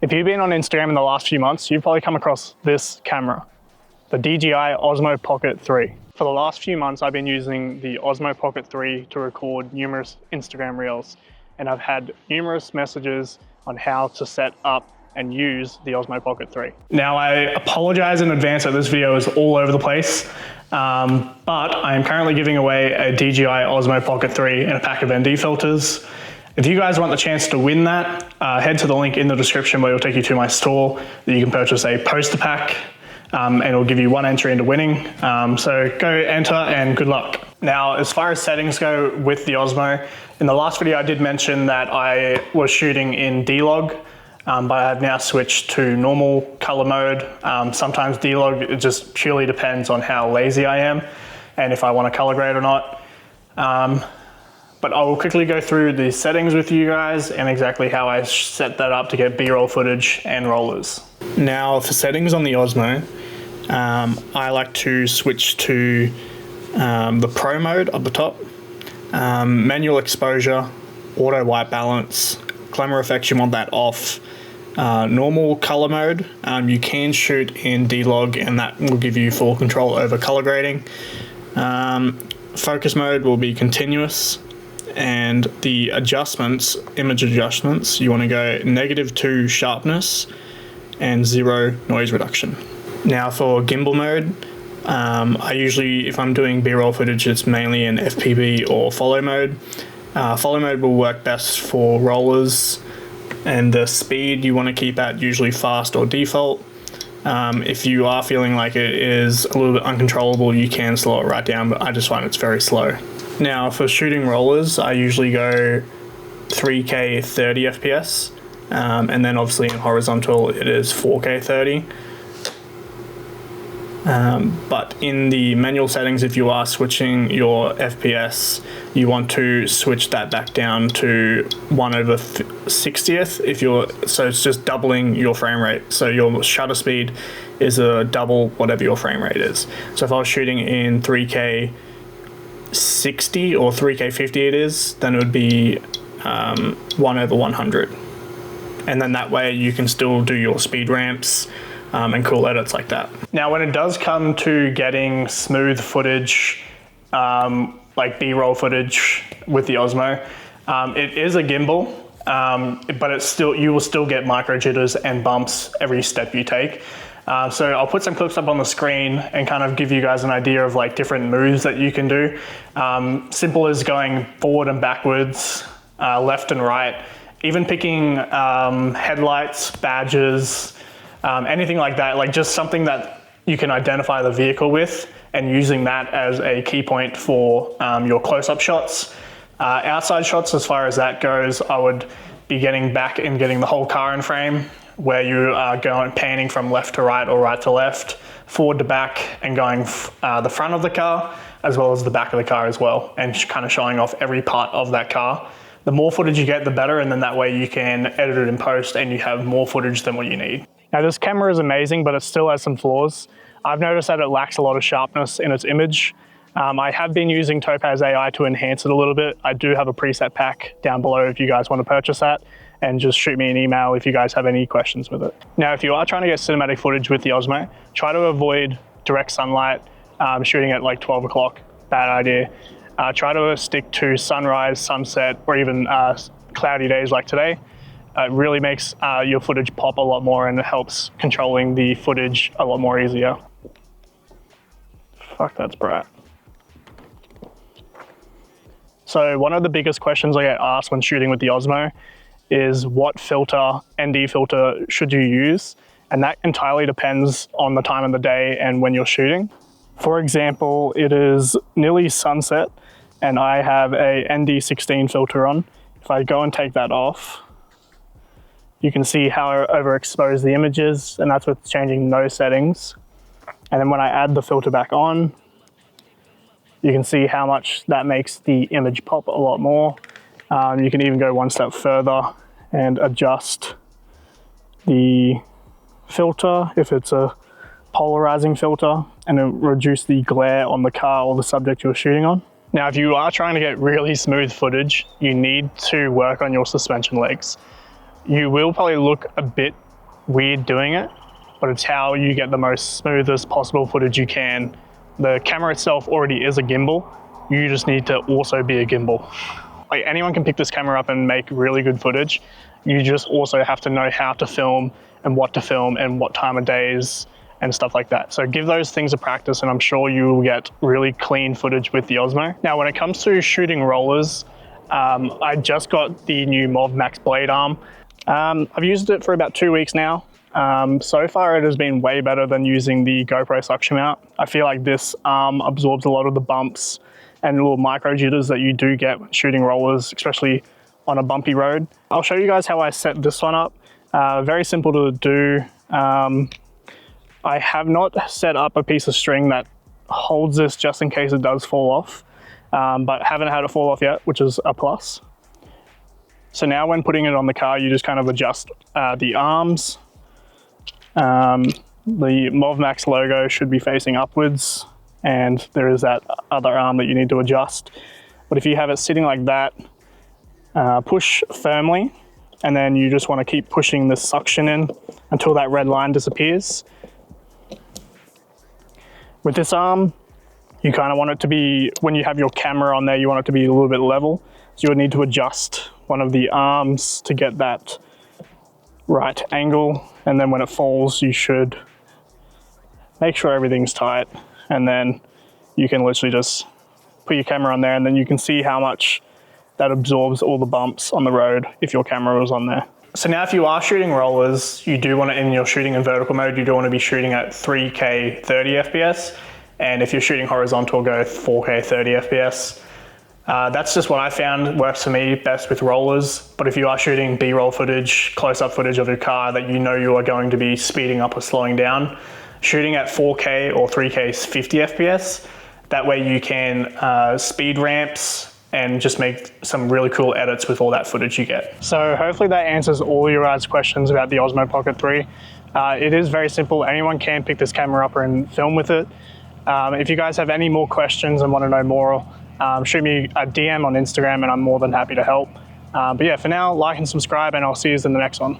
If you've been on Instagram in the last few months, you've probably come across this camera, the DJI Osmo Pocket 3. For the last few months, I've been using the Osmo Pocket 3 to record numerous Instagram reels, and I've had numerous messages on how to set up and use the Osmo Pocket 3. Now, I apologize in advance that this video is all over the place, but I am currently giving away a DJI Osmo Pocket 3 and a pack of ND filters. If you guys want the chance to win that, head to the link in the description where it'll take you to my store that you can purchase a poster pack, and it'll give you one entry into winning. So go enter and good luck. Now, as far as settings go with the Osmo, in the last video I did mention that I was shooting in D-Log, but I've now switched to normal color mode. Sometimes D-Log, it just purely depends on how lazy I am and if I want to color grade or not. But I will quickly go through the settings with you guys and exactly how I set that up to get B-roll footage and rollers. Now, for settings on the Osmo, I like to switch to the Pro mode up the top, manual exposure, auto white balance, glamour effects, you want that off. Normal color mode, you can shoot in D-Log and that will give you full control over color grading. Focus mode will be continuous, and the adjustments, image adjustments, you want to go -2 sharpness and 0 noise reduction. Now for gimbal mode, I usually, if I'm doing B-roll footage, it's mainly in FPV or follow mode. Follow mode will work best for rollers, and the speed you want to keep at usually fast or default. If you are feeling like it is a little bit uncontrollable, you can slow it right down, but I just find it's very slow. Now for shooting rollers, I usually go 3K 30 FPS, and then obviously in horizontal it is 4K 30. But in the manual settings, if you are switching your FPS, you want to switch that back down to 1/60th. So it's just doubling your frame rate. So your shutter speed is a double whatever your frame rate is. So if I was shooting in 3K 60 or 3K 50 it is, then it would be 1/100. And then that way you can still do your speed ramps and cool edits like that. Now, when it does come to getting smooth footage, like B-roll footage with the Osmo, it is a gimbal, but it's still, you will still get micro jitters and bumps every step you take. So I'll put some clips up on the screen and kind of give you guys an idea of like different moves that you can do. Simple as going forward and backwards, left and right, even picking headlights, badges, anything like that, like just something that you can identify the vehicle with and using that as a key point for your close-up shots. Outside shots, as far as that goes, I would be getting back and getting the whole car in frame, where you are panning from left to right or right to left, forward to back, and going the front of the car as well as the back of the car as well, and kind of showing off every part of that car. The more footage you get, the better, and then that way you can edit it in post and you have more footage than what you need. Now, this camera is amazing, but it still has some flaws. I've noticed that it lacks a lot of sharpness in its image. I have been using Topaz AI to enhance it a little bit. I do have a preset pack down below if you guys want to purchase that, and just shoot me an email if you guys have any questions with it. Now, if you are trying to get cinematic footage with the Osmo, try to avoid direct sunlight, shooting at like 12 o'clock, bad idea. Try to stick to sunrise, sunset, or even cloudy days like today. It really makes your footage pop a lot more, and it helps controlling the footage a lot more easier. Fuck, that's bright. So one of the biggest questions I get asked when shooting with the Osmo is what filter, ND filter, should you use? And that entirely depends on the time of the day and when you're shooting. For example, it is nearly sunset and I have a ND16 filter on. If I go and take that off, you can see how overexposed the image is, and that's with changing those settings. And then when I add the filter back on, you can see how much that makes the image pop a lot more. You can even go one step further and adjust the filter if it's a polarizing filter, and it'll reduce the glare on the car or the subject you're shooting on. Now, if you are trying to get really smooth footage, you need to work on your suspension legs. You will probably look a bit weird doing it, but it's how you get the most smoothest possible footage you can. The camera itself already is a gimbal. You just need to also be a gimbal. Like, anyone can pick this camera up and make really good footage. You just also have to know how to film and what time of days and stuff like that. So give those things a practice, and I'm sure you will get really clean footage with the Osmo. Now, when it comes to shooting rollers, I just got the new Mov Max blade arm. I've used it for about 2 weeks now. So far it has been way better than using the GoPro suction mount. I feel like this arm absorbs a lot of the bumps and little micro jitters that you do get when shooting rollers, especially on a bumpy road. I'll show you guys how I set this one up. Very simple to do. I have not set up a piece of string that holds this just in case it does fall off, but haven't had it fall off yet, which is a plus. So now when putting it on the car, you just kind of adjust the arms. The Mov Max logo should be facing upwards, and there is that other arm that you need to adjust. But if you have it sitting like that, push firmly, and then you just want to keep pushing this suction in until that red line disappears. With this arm, you kind of want it to be, when you have your camera on there, you want it to be a little bit level. So you'll need to adjust one of the arms to get that right angle. And then when it falls, you should make sure everything's tight. And then you can literally just put your camera on there, and then you can see how much that absorbs all the bumps on the road if your camera was on there. So now if you are shooting rollers, you do want to, and you're shooting in vertical mode, you do want to be shooting at 3K 30 FPS. And if you're shooting horizontal, go 4K 30 FPS. That's just what I found works for me best with rollers. But if you are shooting B-roll footage, close-up footage of your car that you know you are going to be speeding up or slowing down, shooting at 4K or 3K 50 FPS, that way you can speed ramps and just make some really cool edits with all that footage you get. So hopefully that answers all your guys' questions about the Osmo Pocket 3. It is very simple. Anyone can pick this camera up and film with it. If you guys have any more questions and want to know more, shoot me a DM on Instagram and I'm more than happy to help. But yeah, for now, like and subscribe, and I'll see you in the next one.